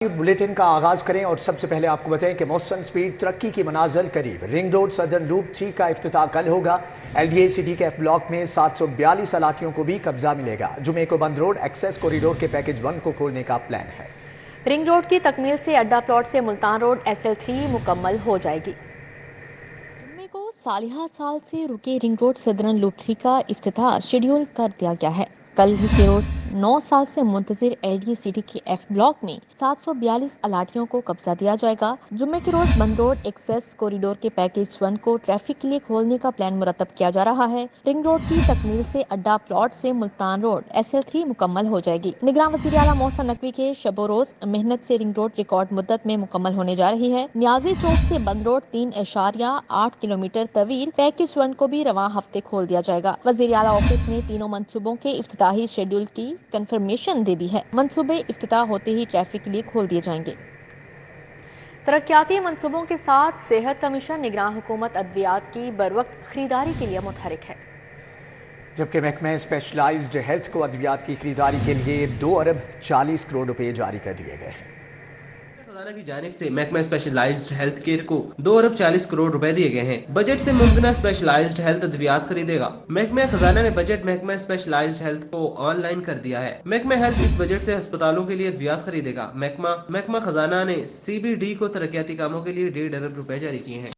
Bulletin का आगाज करें और सबसे पहले आपको बताएं कि मौसम स्पीड तरक्की की मनाजिल करीब। रिंग रोड सदर्न लूप 3 का इफ्तिताह कल होगा। एलडीए सिटी के एफ ब्लॉक में 742 अलाटियों को भी कब्जा मिलेगा। जुमे को बंद रोड एक्सेस कॉरिडोर के पैकेज 1 को खोलने का प्लान है। रिंग रोड की तकमील से अड्डा प्लॉट से मुल्तान रोड SL3 मुकम्मल हो जाएगी। जुम्मे को सालिहा साल से रुके रिंग रोड सदर्न लूप 3 का इफ्तिताह शेड्यूल कर दिया गया है। कल ही के रोज 9 साल से मुंतजिर एलडीए सिटी के एफ ब्लॉक में 742 अलाटियों को कब्जा दिया जाएगा। जुम्मे के रोज बंद रोड एक्सेस कॉरिडोर के पैकेज 1 को ट्रैफिक के लिए खोलने का प्लान मुरतब किया जा रहा है। रिंग रोड की तकमील से अड्डा प्लॉट से मुल्तान रोड SL3 मुकम्मल हो जाएगी। निगरान वज़ीर आला मोहसिन नकवी के शबो रोज मेहनत से रिंग रोड रिकॉर्ड मुद्दत में मुकम्मल होने जा रही है। नियाजी चौक से बंद रोड 3.8 किलोमीटर तवील पैकेज 1 को भी रवां हफ्ते खोल दिया जाएगा। वज़ीर आला ऑफिस ने तीनों मंसूबों के इफ्तिताही शेड्यूल की कंफर्मेशन दे दी है। मंसूबे इफ्तिताह होते ही ट्रैफिक के लिए खोल दिए जाएंगे। तरक्याती मंसूबों के साथ सेहत कमीशन निगरान हुकूमत अद्वियात की बरवक्त खरीदारी के लिए मुतहरिक है, जबकि महकमे स्पेशलाइज्ड हेल्थ को अद्वियात की खरीदारी के लिए 2 अरब 40 करोड़ रुपए जारी कर दिए गए हैं। खजाना की जानिब से महकमा स्पेशलाइज्ड हेल्थ केयर को 2 अरब 40 करोड़ रुपए दिए गए हैं। बजट से मुमकिन स्पेशलाइज्ड हेल्थ अद्वियात खरीदेगा। महकमा खजाना ने बजट महकमा स्पेशलाइज्ड हेल्थ को ऑनलाइन कर दिया है। महकमा हेल्थ इस बजट से अस्पतालों के लिए अद्वियात खरीदेगा। महकमा खजाना ने CBD को तरक्याती कामों के लिए 1.5 अरब रुपए जारी किए हैं।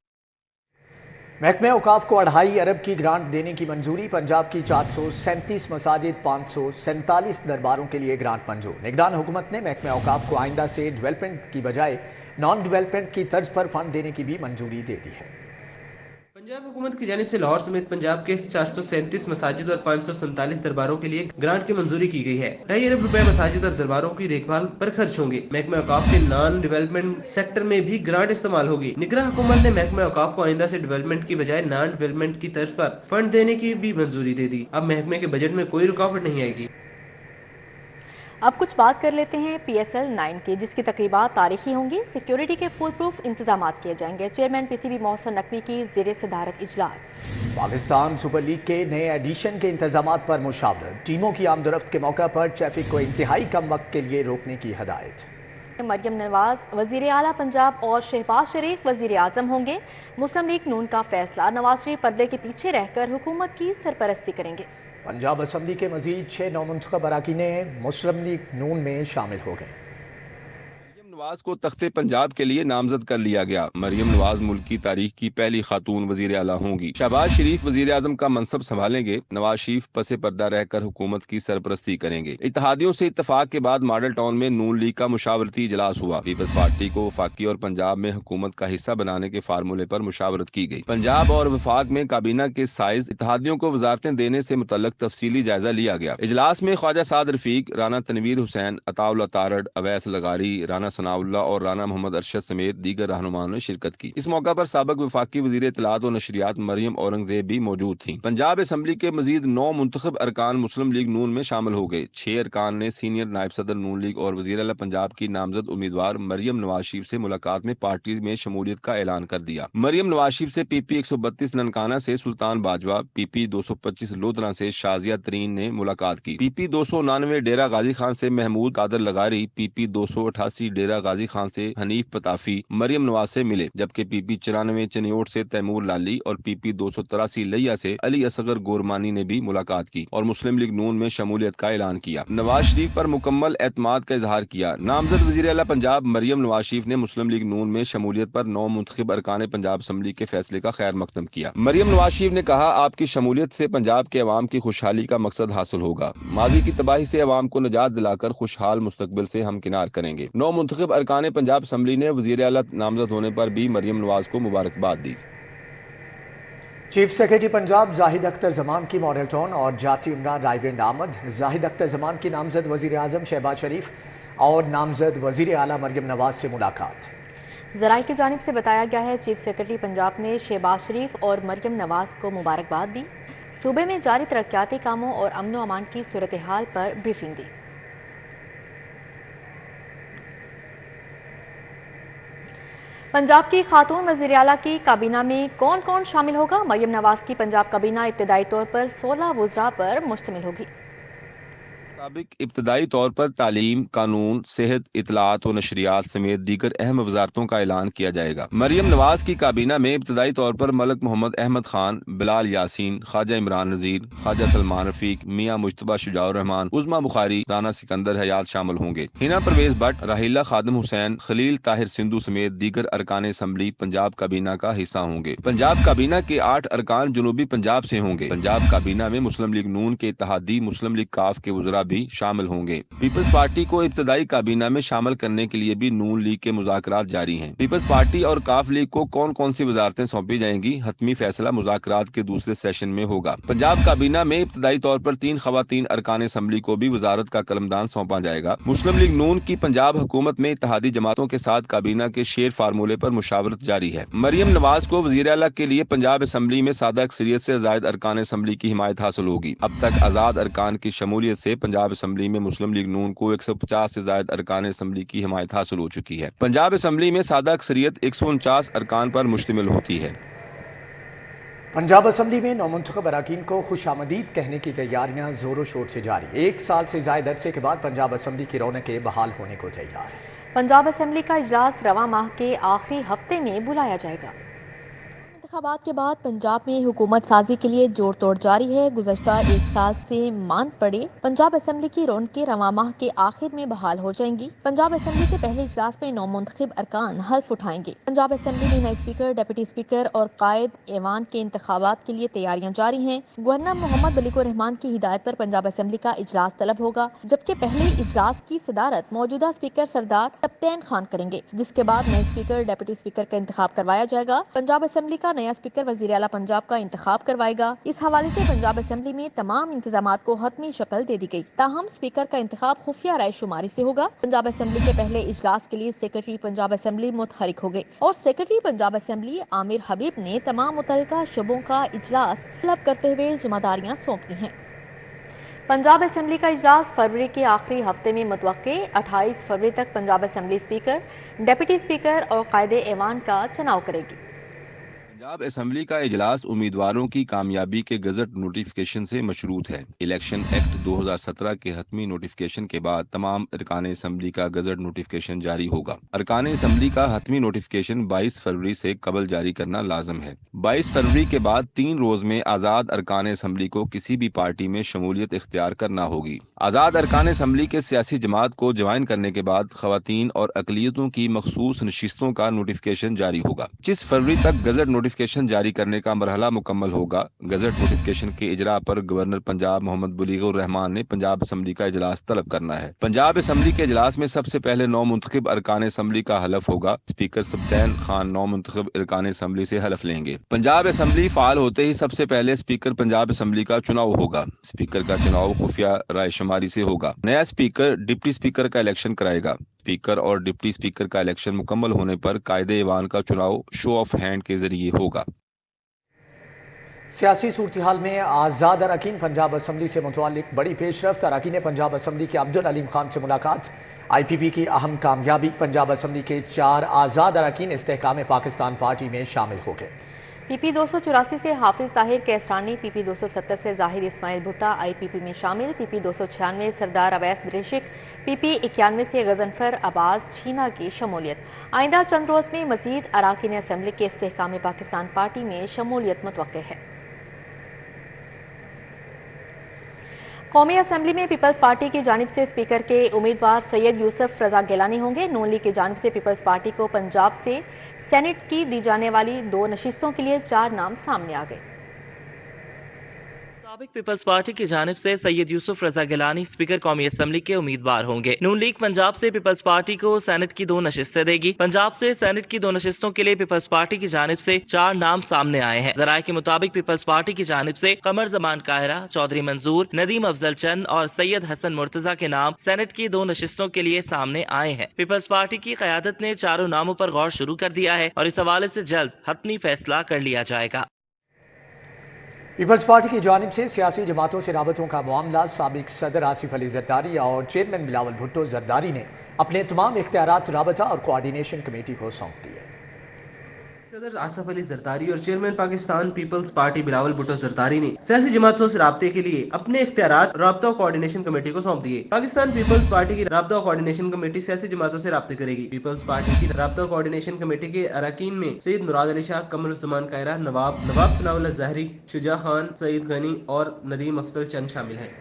महकमे औकाफ को 2.5 अरब की ग्रांट देने की मंजूरी। पंजाब की 437 मसाजिद 547 दरबारों के लिए ग्रांट मंजूर। निगरान हुकूमत ने महकमे औकाफ को आइंदा से डेवलपमेंट की बजाय नॉन डेवलपमेंट की तर्ज पर फंड देने की भी मंजूरी दे दी है। पंजाब हुकूमत की जानिब से लाहौर समेत पंजाब के 437 मसाजिद और 547 दरबारों के लिए ग्रांट की मंजूरी की गई है। 2.5 अरब रुपए मसाजिद और दरबारों की देखभाल पर खर्च होंगे। महकमा औकाफ के नॉन डेवलपमेंट सेक्टर में भी ग्रांट इस्तेमाल होगी। निगरान हुकूमत ने महकमा औकाफ को आइंदा से डेवलपमेंट की बजाय नॉन डेवलपमेंट की तर्ज पर फंड देने की भी मंजूरी दे दी। अब महकमे के बजट में कोई रुकावट नहीं आएगी। अब कुछ बात कर लेते हैं PSL 9 की, जिसकी तकरीबात तारीखी होंगी। सिक्योरिटी के फुल प्रूफ इंतजाम किए जाएंगे। चेयरमैन PCB मोहसिन नकवी की ज़ेरे सदारत इजलास। पाकिस्तान सुपर लीग के नए एडिशन के इंतजाम पर मुशावरत। टीमों की आमदरफ्त के मौका पर ट्रैफिक को इंतहाई कम वक्त के लिए रोकने की हदायत। मरियम नवाज वज़ीर आला पंजाब और शहबाज शरीफ वज़ीर आज़म होंगे। मुस्लिम लीग नून का फैसला, नवाज शरीफ पर्दे के पीछे रहकर हुकूमत की सरपरस्ती करेंगे। पंजाब असम्बली के मजीद 6 नौमुंतखब अरकान मुस्लिम लीग नून में शामिल हो गए। नवाज को तख्ते पंजाब के लिए नामजद कर लिया गया। मरियम नवाज मुल्क की तारीख की पहली खातून वजीर आला होंगी। शहबाज शरीफ वजीर आजम का मनसब संभालेंगे। नवाज शरीफ पसे पर्दा रहकर हुकूमत की सरपरस्ती करेंगे। इत्तेहादियों से इत्तफाक के बाद मॉडल टाउन में नून लीग का मुशावरती इजलास हुआ। पीपल्स पार्टी को वफाकी और पंजाब में हुकूमत का हिस्सा बनाने के फार्मूले पर मुशावरत की गई। पंजाब और वफाक में काबीना के साइज इत्तेहादियों को वजारतें देने से मुतल्लक तफसीली जायजा लिया गया। इजलास में ख्वाजा साद रफीक, राना तनवीर हुसैन, अताउल्लाह तारड़, अवैस लगारी, राना सनाउल्लाह और राना मोहम्मद अरशद समेत दीगर रहनुमाओं ने शिरकत की। इस मौका पर साबिक वफाकी वजीर इत्तलात और नशरियात मरियम औरंगजेब भी मौजूद थी। पंजाब असम्बली के मजीद 9 मुंतखब अरकान मुस्लिम लीग नून में शामिल हो गए। 6 अरकान ने सीनियर नायब सदर नून लीग और वजीर आला पंजाब की नामजद उम्मीदवार मरियम नवाज शरीफ से मुलाकात में पार्टी में शमूलियत का ऐलान कर दिया। मरियम नवाज शरीफ से PP 132 ननकाना से सुल्तान बाजवा, PP 225 लोधरा से शाजिया तरीन ने मुलाकात की। PP 299 डेरा गाजी खान से महमूद कादर लगारी, PP 288 डेरा गाजी खान से हनीफ पताफी मरियम नवाज से मिले, जबकि PP 94 चनियोट से तैमूर लाली और PP 283 लिया से अली असगर गोरमानी ने भी मुलाकात की और मुस्लिम लीग नून में शमूलियत का ऐलान किया। नवाज शरीफ पर मुकम्मल एतमाद का इजहार किया। नामजद वजीर आला पंजाब मरियम नवाज शरीफ ने मुस्लिम लीग नून में शमूलियत पर 9 मुंतखब अरकान पंजाब असम्बली के फैसले का खैर मकदम किया। मरियम नवाज शरीफ ने कहा, आपकी शमूलियत से पंजाब के अवाम की खुशहाली का मकसद हासिल होगा। माजी की तबाही से अवाम को निजात दिलाकर खुशहाल मुस्तकबिल से हम किनार करेंगे। 9 मुंतखब अरकान पंजाब असम्बली ने वजीर आला नामजद होने पर भी मरियम नवाज को मुबारकबाद दी। चीफ सेक्रेटरी पंजाब जाहिद अख्तर जमान की मॉडल टाउन और जाती उमरा रायविंड आमद। जाहिद अख्तर जमान की नामजद वजीर आजम शहबाज शरीफ और नामजद वजीर आला मरियम नवाज से मुलाकात। ज़राए की जानिब से बताया गया है, चीफ सेक्रेटरी पंजाब ने शहबाज शरीफ और मरियम नवाज को मुबारकबाद दी। सूबे में जारी तरक्याती कामों और अमन व अमान की सूरत हाल पर ब्रीफिंग दी। पंजाब की खातून वज़ीर आला की काबीना में कौन कौन शामिल होगा? मरियम नवाज की पंजाब काबीना इब्तदाई तौर पर 16 वज़रा पर मुश्तमिल होगी। मुताबिक इब्तदाई तौर पर तालीम, कानून, सेहत, इतलात और नशरियात समेत दीगर अहम वजारतों का ऐलान किया जाएगा। मरियम नवाज की काबीना में इब्तदाई तौर पर मलक मोहम्मद अहमद खान, बिलाल यासीन, ख्वाजा इमरान नजीर, ख्वाजा सलमान रफीक, मियां मुश्तबा शुजाउर रहमान, उज़मा बुखारी, राना सिकंदर हयात शामिल होंगे। हिना परवेज भट्ट, राहिला खादिम हुसैन, खलील ताहिर सिंधु समेत दीगर अरकान असम्बली पंजाब काबीना का हिस्सा होंगे। पंजाब काबीना के 8 अरकान जनूबी पंजाब से होंगे। पंजाब काबीना में मुस्लिम लीग नून के इत्तेहादी मुस्लिम लीग काफ के वज़रा भी शामिल होंगे। पीपल्स पार्टी को इब्तदाई काबीना में शामिल करने के लिए भी नून लीग के मुज़ाकरात जारी हैं। पीपल्स पार्टी और काफ लीग को कौन कौन सी वजारतें सौंपी जाएंगी, हतमी फैसला मुज़ाकरात के दूसरे सेशन में होगा। पंजाब काबीना में इब्तदाई तौर पर 3 खवातीन अरकान असम्बली को भी वजारत का कलमदान सौंपा जाएगा। मुस्लिम लीग नून की पंजाब हुकूमत में इत्तेहादी जमातों के साथ काबीना के शेर फार्मूले पर मुशावरत जारी है। मरियम नवाज को वज़ीर आला के लिए पंजाब असम्बली में सादा अक्सरियत से ज़ायद अरकान असम्बली की हिमायत हासिल होगी। अब तक आज़ाद अरकान की शमूलियत से पंजाब असम्बली में मुस्लिम लीग नून को 150 से ज़ायद अरकान असम्बली की हिमायत हासिल हो चुकी है। पंजाब असम्बली में सादा अक्सरियत 149 अरकान पर मुश्तमिल होती है। पंजाब असम्बली में नौमुंतखब अरकान को खुशामदीद कहने की तैयारियां जोरों शोर से जारी। 1 साल से ज़ायद अरसे के बाद पंजाब असम्बली की रौनकें बहाल होने को तैयार है। पंजाब असम्बली का इजलास रवां माह के आखिरी हफ्ते में बुलाया जाएगा। इंतखाबात के बाद पंजाब में हुकूमत साजी के लिए जोड़ तोड़ जारी है। गुज़श्ता 1 साल से मान पड़े पंजाब असम्बली की रौनकें रवां माह के आखिर में बहाल हो जाएंगी। पंजाब असम्बली के पहले इजलास में नौमुंतखब अरकान हल्फ उठाएंगे। पंजाब असम्बली में नए स्पीकर, डिप्टी स्पीकर और कायद ऐवान के इंतखाबात के लिए तैयारियां जारी हैं। गवर्नर मोहम्मद बलीकुर रहमान की हिदायत पर पंजाब असम्बली का इजलास तलब होगा, जबकि पहले इजलास की सदारत मौजूदा स्पीकर सरदार तब्तैन खान करेंगे, जिसके बाद नए स्पीकर, डिप्टी स्पीकर का इंतखाब करवाया जाएगा। पंजाब असम्बली का नया स्पीकर वज़ीर आला पंजाब का इंतखाब करवाएगा। इस हवाले से पंजाब असम्बली में तमाम इंतजामात को हतमी शक्ल दे दी गई। ताहम स्पीकर का इंतखाब खुफिया राय शुमारी से होगा। पंजाब असम्बली के पहले इजलास के लिए सेक्रेटरी पंजाब असम्बली मुतहरिक हो गए और सेक्रेटरी पंजाब असम्बली आमिर हबीब ने तमाम मुतल्लिका शोबों का इजलास तलब करते हुए जिम्मेदारियां सौंपी हैं। पंजाब असम्बली का इजलास फरवरी के आखिरी हफ्ते में मुतवक्के। 28 फरवरी तक Punjab assembly speaker, deputy speaker और कायदे ऐवान का चुनाव करेगी। पंजाब असम्बली का इजलास उम्मीदवारों की कामयाबी के गजट नोटिफिकेशन से मशरूत है। इलेक्शन एक्ट 2017 के हतमी नोटिफिकेशन के बाद तमाम अरकान असम्बली का गजट नोटिफिकेशन जारी होगा। अरकान असम्बली का हतमी नोटिफिकेशन 22 फरवरी से कबल जारी करना लाजम है। 22 फरवरी के बाद 3 रोज में आज़ाद अरकान असम्बली को किसी भी पार्टी में शमूलियत इख्तियार करना होगी। आज़ाद अरकान असम्बली के सियासी जमात को ज्वाइन करने के बाद खवातीन और अकलियतों की मखसूस नशिस्तों का नोटिफिकेशन जारी होगा। 25 फरवरी तक गजट नोटिफिकेशन जारी करने का मरहला मुकम्मल होगा। गजट नोटिफिकेशन के इजरा पर गवर्नर पंजाब मोहम्मद बलीकुर रहमान ने पंजाब असम्बली का इजलास तलब करना है। पंजाब असम्बली के इजलास में सबसे पहले नौमुंतखब अरकान असम्बली का हलफ होगा। स्पीकर तब्तैन खान नौमुंतखब अरकान असम्बली से हलफ लेंगे। पंजाब असम्बली फाल होते ही सबसे पहले स्पीकर पंजाब असम्बली का चुनाव होगा। स्पीकर का चुनाव खुफिया रायशुमारी से होगा। नया स्पीकर डिप्टी स्पीकर का इलेक्शन कराएगा। स्पीकर और डिप्टी स्पीकर का इलेक्शन मुकम्मल होने पर कायदे ऐवान का चुनाव शो ऑफ हैंड के जरिए होगा। सियासी सूरत-ए-हाल में आज़ाद अरकान पंजाब असम्बली से मुताल्लिक बड़ी पेशरफ्त। अरकान पंजाब असम्बली के अब्दुल अलीम खान से मुलाकात। IPP की अहम कामयाबी। पंजाब असम्बली के 4 आज़ाद अरकान इस्तेहकाम पाकिस्तान पार्टी में शामिल हो गए। PP 284 से हाफिज ताहिर कैसरानी, PP 270 से जाहिर इस्माइल भुट्टा IPP में शामिल। PP 296 सरदार अवैस दरिशिक, PP 91 से गजनफर अब्बास छीना की शमूलियत। आइंदा चंद रोज में मजीद अरकान असम्बली के इस्तेहकाम पाकिस्तान पार्टी में शमूलियत मुतवक्के है। कौमी असम्बली में पीपल्स पार्टी की जानिब से स्पीकर के उम्मीदवार सैयद यूसुफ रजा गिलानी होंगे। नून लीग की जानिब से पीपल्स पार्टी को पंजाब से सेनेट की दी जाने वाली 2 नशिस्तों के लिए 4 नाम सामने आ गए। पीपल्स पार्टी की जानिब से सैयद यूसुफ रजा गिलानी स्पीकर कौमी असम्बली के उम्मीदवार होंगे। नून लीग पंजाब से पीपल्स पार्टी को सेनेट की 2 नशिस्तें देगी। पंजाब से सेनेट की 2 नशिस्तों के लिए पीपल्स पार्टी की जानिब से 4 नाम सामने आए हैं। जराये के मुताबिक पीपल्स पार्टी की जानिब से कमर जमान काहिरा, चौधरी मंजूर, नदीम अफजल चंद और सैयद हसन मुर्तजा के नाम सेनेट की 2 नशिस्तों के लिए सामने आए हैं। पीपल्स पार्टी की क़यादत ने चारों नामों पर गौर शुरू कर दिया है और इस हवाले से जल्द हतमी फैसला कर लिया जाएगा। पीपल्स पार्टी की जानिब से सियासी जमातों से राबतों का मामला साबिक सदर आसिफ अली जरदारी और चेयरमैन बिलावल भुट्टो जरदारी ने अपने तमाम इख्तियारात राबता और कोऑर्डिनेशन कमेटी को सौंप दिए। सदर आसफ अली जरदारी और चेयरमैन पाकिस्तान पीपल्स पार्टी बिलावल भुट्टो जरदारी ने सियासी जमातों से राब्ते के लिए अपने इख्तियारात राब्ता कोऑर्डिनेशन कमेटी को सौंप दिए। पाकिस्तान पीपल्स पार्टी की राब्ता कोऑर्डिनेशन कमेटी सियासी जमातों से राब्ते करेगी। पीपल्स पार्टी की राब्ता कोऑर्डिनेशन कमेटी के अरकान में सैयद मुराद अली शाह, कमरुज़्ज़मान कायरा, नवाब सनाउल्लाह ज़हरी, शुजा खान, सईद गनी और नदीम अफजल चंद शामिल हैं।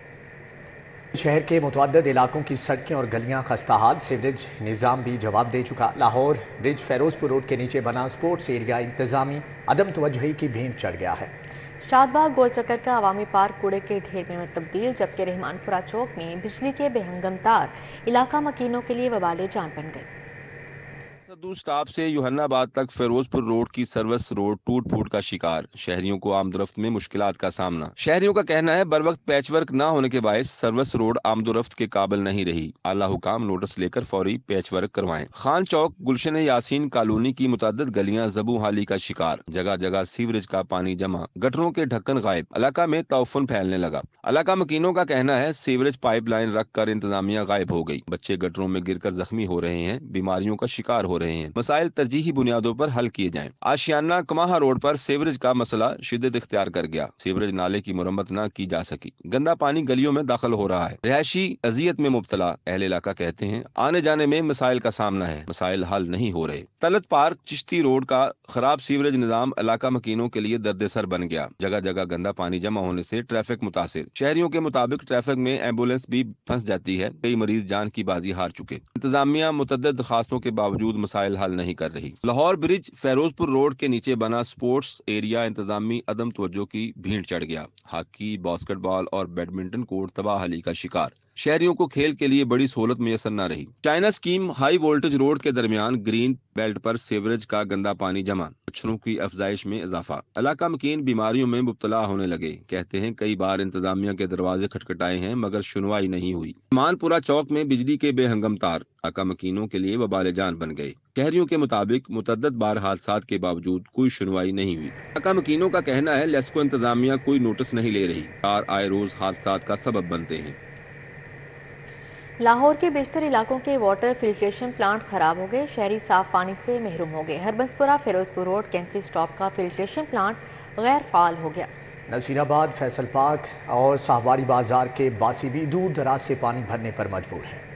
शहर के मुतअद्दिद इलाकों की सड़कें और गलियां खस्ताहाल, सीवरेज निज़ाम भी जवाब दे चुका। लाहौर ब्रिज फेरोजपुर रोड के नीचे बना स्पोर्ट्स एरिया इंतजामी अदम तवज्जुही की भेंट चढ़ गया है। शादबाग गोल चक्कर का अवामी पार्क कूड़े के ढेर में तब्दील, जबकि रहमानपुरा चौक में बिजली के बेहंगम तार इलाका मकीनों के लिए वबाले जान बन गए। सद्दू स्टॉप से यूहन्नाबाद तक फिरोजपुर रोड की सर्विस रोड टूट फूट का शिकार, शहरियों को आमदोरफ्त में मुश्किलात का सामना। शहरियों का कहना है बरवक्त पैचवर्क न होने के बायस सर्विस रोड आमदोरफ्त के काबिल नहीं रही। आला हुकाम नोटिस लेकर फौरी पैचवर्क करवाएं। खान चौक गुलशन यासीन कॉलोनी की मुतअद्दिद गलियां जबू हाली का शिकार, जगह जगह सीवरेज का पानी जमा, गटरों के ढक्कन गायब, इलाका में तौफन फैलने लगा। इलाका मकीनों का कहना है सीवरेज पाइपलाइन रख कर इंतजामिया गायब हो गई। बच्चे गटरों में गिरकर जख्मी हो रहे हैं, बीमारियों का शिकार हो रहे हैं। मसाइल तरजीही बुनियादों पर हल किए जाएं। आशियाना कमाहा रोड पर सीवरेज का मसला शिद्दत इख्तियार कर गया। सीवरेज नाले की मुरम्मत न की जा सकी, गंदा पानी गलियों में दाखिल हो रहा है। रिहायशी अजियत में मुब्तला। अहले इलाका कहते हैं आने जाने में मसाइल का सामना है, मसाइल हल नहीं हो रहे। तलत पार्क चिश्ती रोड का खराब सीवरेज निजाम इलाका मकीनों के लिए दर्दसर बन गया। जगह जगह गंदा पानी जमा होने से ट्रैफिक मुतासिर। शहरियों के मुताबिक ट्रैफिक में एम्बुलेंस भी फंस जाती है। कई मरीज जान की बाजी हार चुके। इंतजामिया मुतअद्दिद दरखास्तों के बावजूद मसाइल हल नहीं कर रही। लाहौर ब्रिज फेरोजपुर रोड के नीचे बना स्पोर्ट्स एरिया इंतजामी अदम तवज्जो की भीड़ चढ़ गया। हॉकी, बास्केटबॉल और बैडमिंटन कोर्ट तबाहली का शिकार। शहरियों को खेल के लिए बड़ी सहूलत मैसर न रही। China scheme high voltage road के दरमियान ग्रीन बेल्ट पर सीवरेज का गंदा पानी जमा, मच्छरों की अफजाइश में इजाफा। इलाका मकीन बीमारियों में मुब्तला होने लगे। कहते हैं कई बार इंतजामिया के दरवाजे खटखटाए हैं मगर सुनवाई नहीं हुई। मानपुरा चौक में बिजली के बेहंगम तार इलाका मकीनों के लिए वबाले जान बन गए। शहरियों के मुताबिक मुतअद्दिद बार हादसात के बावजूद कोई सुनवाई नहीं हुई। इलाका मकीनों का कहना है लेस्को इंतजामिया कोई नोटिस नहीं ले रही। कार आए रोज हादसात का सबब बनते हैं। लाहौर के बेशतर इलाकों के वाटर फिल्ट्रेशन प्लांट खराब हो गए। शहरी साफ पानी से महरूम हो गए। हरबंसपुरा फिरोजपुर रोड कैंची स्टॉप का फिल्ट्रेशन प्लांट गैर फाल हो गया। नसीराबाद, फैसल पार्क और साहवाड़ी बाजार के बासी भी दूर दराज से पानी भरने पर मजबूर हैं।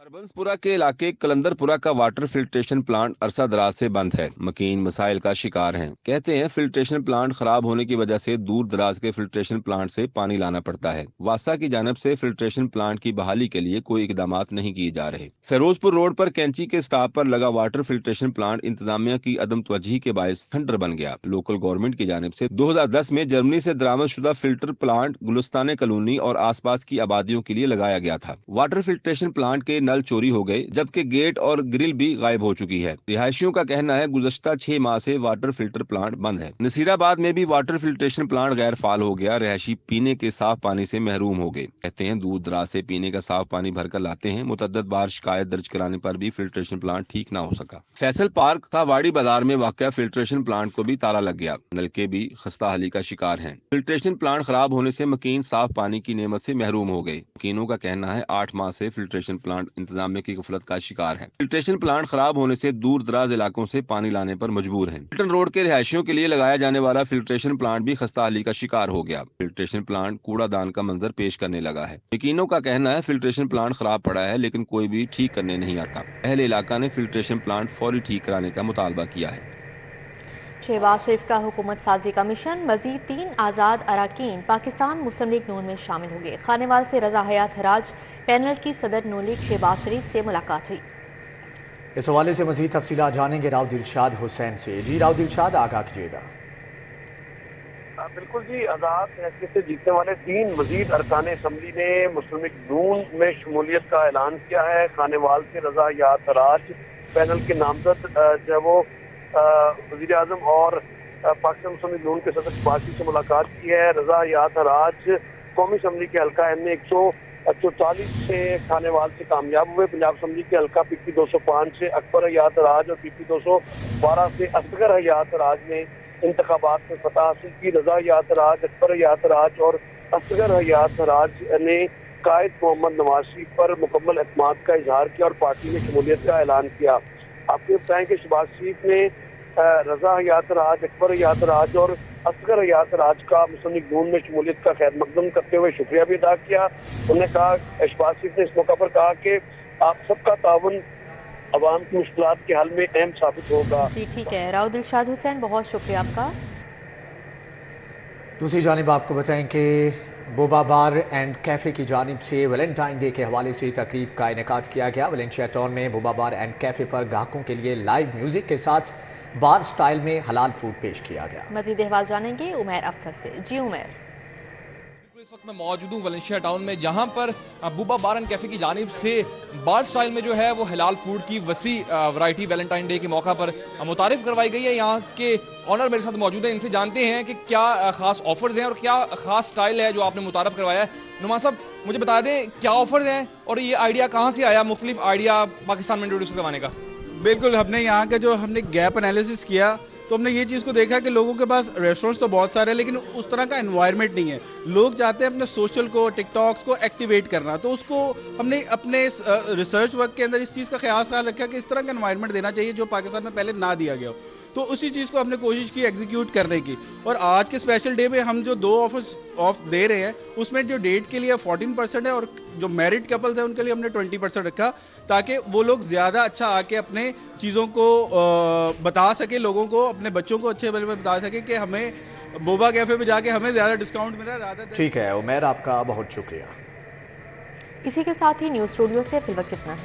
हरबंसपुरा के इलाके कलंदरपुरा का वाटर फिल्ट्रेशन प्लांट अरसा दराज से बंद है। मकीन मसाइल का शिकार हैं। कहते हैं फिल्ट्रेशन प्लांट खराब होने की वजह से दूर दराज के फिल्ट्रेशन प्लांट से पानी लाना पड़ता है। वासा की जानिब से फिल्ट्रेशन प्लांट की बहाली के लिए कोई इकदाम नहीं किए जा रहे। फिरोजपुर रोड पर कैंची के स्टॉप पर लगा वाटर फिल्ट्रेशन प्लांट इंतजामिया की अदम तवज्जुही के बायस खंडर बन गया। लोकल गवर्नमेंट की जानिब से 2010 में जर्मनी से दरामद शुदा फिल्टर प्लांट गुलिस्तान कॉलोनी और आसपास की आबादियों के लिए लगाया गया था। वाटर फिल्ट्रेशन प्लांट के नल चोरी हो गए, जबकि गेट और ग्रिल भी गायब हो चुकी है। रिहायशियों का कहना है गुज़श्ता 6 माह से वाटर फिल्टर प्लांट बंद है। नसीराबाद में भी वाटर फिल्ट्रेशन प्लांट गैर फाल हो गया। रिहायशी पीने के साफ पानी से महरूम हो गए। कहते हैं दूर दराज से पीने का साफ पानी भरकर लाते हैं। मुतअद्दिद बार शिकायत दर्ज कराने पर भी फिल्ट्रेशन प्लांट ठीक न हो सका। फैसल पार्क साहवाड़ी बाजार में वाक़या फिल्ट्रेशन प्लांट को भी ताला लग गया। नलके भी खस्ताहाली का शिकार हैं। फिल्ट्रेशन प्लांट खराब होने से मकीन साफ पानी की नेमत से महरूम हो गए। मकीनों का कहना है 8 माह से फिल्ट्रेशन प्लांट इंतजामिया की गफलत का शिकार है। फिल्ट्रेशन प्लांट खराब होने से दूर दराज इलाकों से पानी लाने पर मजबूर हैं। हिल्टन रोड के रिहायशियों के लिए लगाया जाने वाला फिल्ट्रेशन प्लांट भी खस्ताहाली का शिकार हो गया। फिल्ट्रेशन प्लांट कूड़ादान का मंजर पेश करने लगा है। मकीनों का कहना है फिल्ट्रेशन प्लांट खराब पड़ा है लेकिन कोई भी ठीक करने नहीं आता। अहले इलाका ने फिल्ट्रेशन प्लांट फौरी ठीक कराने का मुतालबा किया है। शहबाज शरीफ का हुकूमत साजी का मिशन, मजीद 3 आज़ाद अरकान पाकिस्तान मुस्लिम लीग नून में शामिल होंगे। खानेवाल से रजा हयात हराज पैनल की सदर नून लीग शहबाज शरीफ से मुलाकात हुई। इस हवाले से मजीद तफसीलात जानेंगे राव दिलशाद हुसैन से। जी राव दिलशाद, आगाह कीजिएगा। बिल्कुल जी, आज़ाद हैसियत से जीतने वाले 3 मजीद अरकान असम्बली ने मुस्लिम लीग नून में शमूलियत का ऐलान किया है। खानेवाल से रजा हयात हराज पैनल के नामजद जो वो वज़ीर आज़म और पाकिस्तान मुस्लिम लीग नून के सदर शहबाज शरीफ से मुलाकात की है। रजा हयात हराज कौमी असम्बली के हल्का एम 144 से खानेवाल से कामयाब हुए। पंजाब असम्बली के हल्का PP 205 से अकबर हयात हराज और PP 212 से असगर हयात हराज ने इंतखाबात में फतह हासिल की। रजा हयात हराज, अकबर हयात हराज और असगर हयात हराज ने कायद मोहम्मद नवाज शरीफ पर मुकम्मल एतमाद का इजहार किया और पार्टी में शमूलियत का ऐलान किया। आपको बताएं कि शहबाज शरीफ ने رضا حیات راج، اکبر حیات راج اور اصغر حیات راج کا مسلم لیگ نون میں شمولیت کا خیر مقدم کرتے ہوئے شکریہ بھی ادا کیا. انہوں نے کہا، شہباز شریف نے اس موقع پر کہا کہ آپ سب کا تعاون عوام کی مشکلات کے حل میں اہم ثابت ہوگا. جی ٹھیک ہے، راؤ دلشاد حسین، بہت شکریہ آپ کا. دوسری جانب آپ کو بتائیں کہ بوبا بار اینڈ کیفے کی جانب سے ویلنٹائن ڈے کے حوالے سے تقریب کا انعقاد کیا گیا. ویلنشیا ٹاؤن میں بوبا بار اینڈ کیفے پر گاہکوں کے لیے لائیو میوزک کے ساتھ بار سٹائل میں حلال فوڈ پیش کیا گیا. مزید احوال جانیں گے عمیر افسر سے. جی عمیر. اس وقت میں موجود ہوں ویلنشیا ٹاؤن میں، جہاں پر بوبا بار اینڈ کیفے کی جانب سے بار سٹائل میں جو ہے وہ حلال فوڈ کی وسیع ورائٹی ویلنٹائن ڈے کے موقع پر متعارف کروائی گئی ہے. یہاں کے آنر میرے ساتھ موجود ہیں، ان سے جانتے ہیں کہ کیا خاص آفرز ہیں اور کیا خاص سٹائل ہے جو آپ نے متعارف کروایا ہے. نعمان صاحب، مجھے بتا دیں کیا آفرز ہیں اور یہ آئیڈیا کہاں سے آیا مختلف آئیڈیا پاکستان میں انٹروڈیوس کروانے کا؟ بالکل، ہم نے یہاں کا جو ہم نے گیپ انالیسس کیا تو ہم نے یہ چیز کو دیکھا کہ لوگوں کے پاس ریسٹورینٹس تو بہت سارے ہیں لیکن اس طرح کا انوائرمنٹ نہیں ہے. لوگ چاہتے ہیں اپنے سوشل کو، ٹک ٹاکس کو ایکٹیویٹ کرنا، تو اس کو ہم نے اپنے ریسرچ ورک کے اندر اس چیز کا خیال رکھا کہ اس طرح کا انوائرمنٹ دینا چاہیے جو پاکستان میں پہلے نہ دیا گیا ہو. تو اسی چیز کو ہم نے کوشش کی ایگزیکیوٹ کرنے کی. اور آج کے اسپیشل ڈے میں ہم جو 2 آفرز آف دے رہے ہیں اس میں جو ڈیٹ کے لیے 14% ہے اور جو میرڈ کپلز ہیں ان کے لیے ہم نے 20% رکھا، تاکہ وہ لوگ زیادہ اچھا آ کے اپنے چیزوں کو بتا سکے، لوگوں کو، اپنے بچوں کو اچھے بارے میں بتا سکے کہ ہمیں بوبا کیفے پہ جا کے ہمیں زیادہ ڈسکاؤنٹ ملا. ٹھیک ہے عمیر، آپ کا بہت شکریہ. اسی کے ساتھ ہی نیوز اسٹوڈیو سے فی الوقت اتنا ہے.